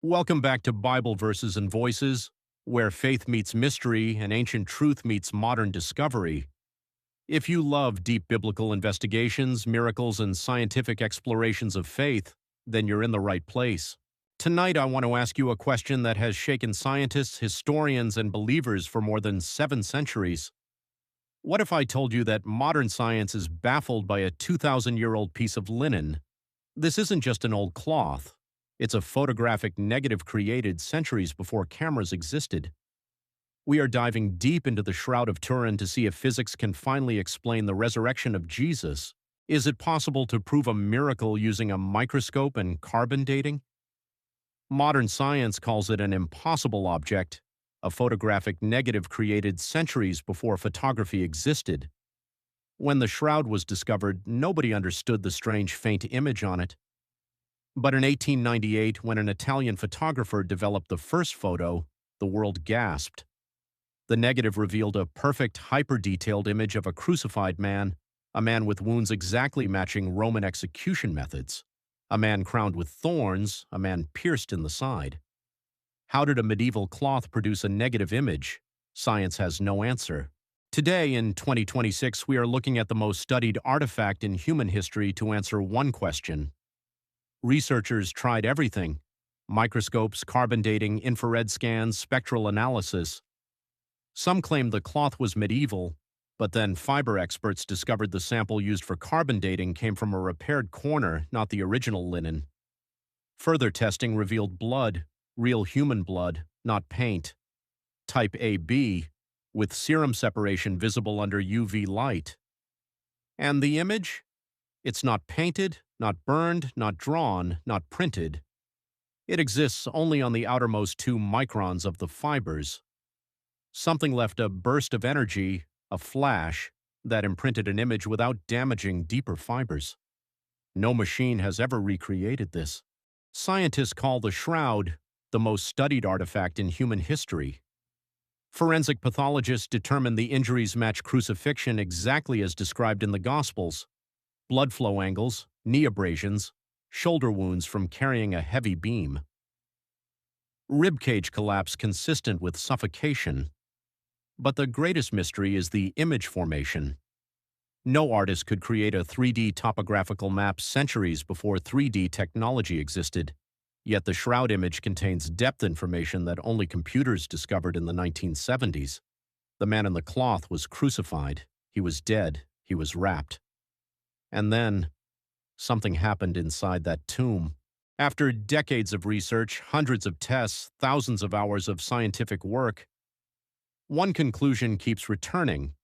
Welcome back to Bible Verses and Voices, where faith meets mystery and ancient truth meets modern discovery. If you love deep biblical investigations, miracles, and scientific explorations of faith, then you're in the right place. Tonight, I want to ask you a question that has shaken scientists, historians, and believers for more than 7 centuries. What if I told you that modern science is baffled by a 2,000-year-old piece of linen? This isn't just an old cloth. It's a photographic negative created centuries before cameras existed. We are diving deep into the Shroud of Turin to see if physics can finally explain the resurrection of Jesus. Is it possible to prove a miracle using a microscope and carbon dating? Modern science calls it an impossible object, a photographic negative created centuries before photography existed. When the shroud was discovered, nobody understood the strange faint image on it. But in 1898, when an Italian photographer developed the first photo, the world gasped. The negative revealed a perfect, hyper-detailed image of a crucified man, a man with wounds exactly matching Roman execution methods, a man crowned with thorns, a man pierced in the side. How did a medieval cloth produce a negative image? Science has no answer. Today, in 2026, we are looking at the most studied artifact in human history to answer one question. Researchers tried everything: microscopes, carbon dating, infrared scans, spectral analysis. Some claimed the cloth was medieval, but then fiber experts discovered the sample used for carbon dating came from a repaired corner, not the original linen. Further testing revealed blood, real human blood, not paint. Type AB, with serum separation visible under UV light. And the image? It's not painted, not burned, not drawn, not printed. It exists only on the outermost 2 microns of the fibers. Something left a burst of energy, a flash, that imprinted an image without damaging deeper fibers. No machine has ever recreated this. Scientists call the shroud the most studied artifact in human history. Forensic pathologists determined the injuries match crucifixion exactly as described in the Gospels: blood flow angles, knee abrasions, shoulder wounds from carrying a heavy beam. Ribcage collapse consistent with suffocation. But the greatest mystery is the image formation. No artist could create a 3D topographical map centuries before 3D technology existed, yet the shroud image contains depth information that only computers discovered in the 1970s. The man in the cloth was crucified. He was dead. He was wrapped. And then, something happened inside that tomb. After decades of research, hundreds of tests, thousands of hours of scientific work, one conclusion keeps returning.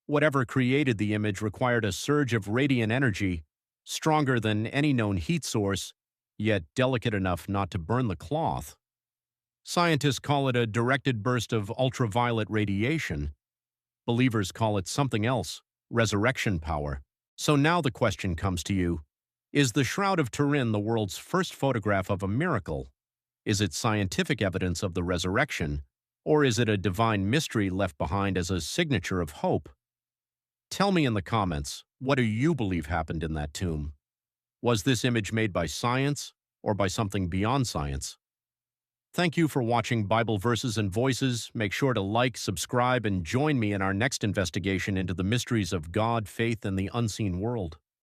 Whatever created the image required a surge of radiant energy, stronger than any known heat source, yet delicate enough not to burn the cloth. Scientists call it a directed burst of ultraviolet radiation. Believers call it something else: resurrection power. So now the question comes to you: is the Shroud of Turin the world's first photograph of a miracle? Is it scientific evidence of the resurrection? Or is it a divine mystery left behind as a signature of hope? Tell me in the comments, what do you believe happened in that tomb? Was this image made by science or by something beyond science? Thank you for watching Bible Verses and Voices. Make sure to like, subscribe, and join me in our next investigation into the mysteries of God, faith, and the unseen world.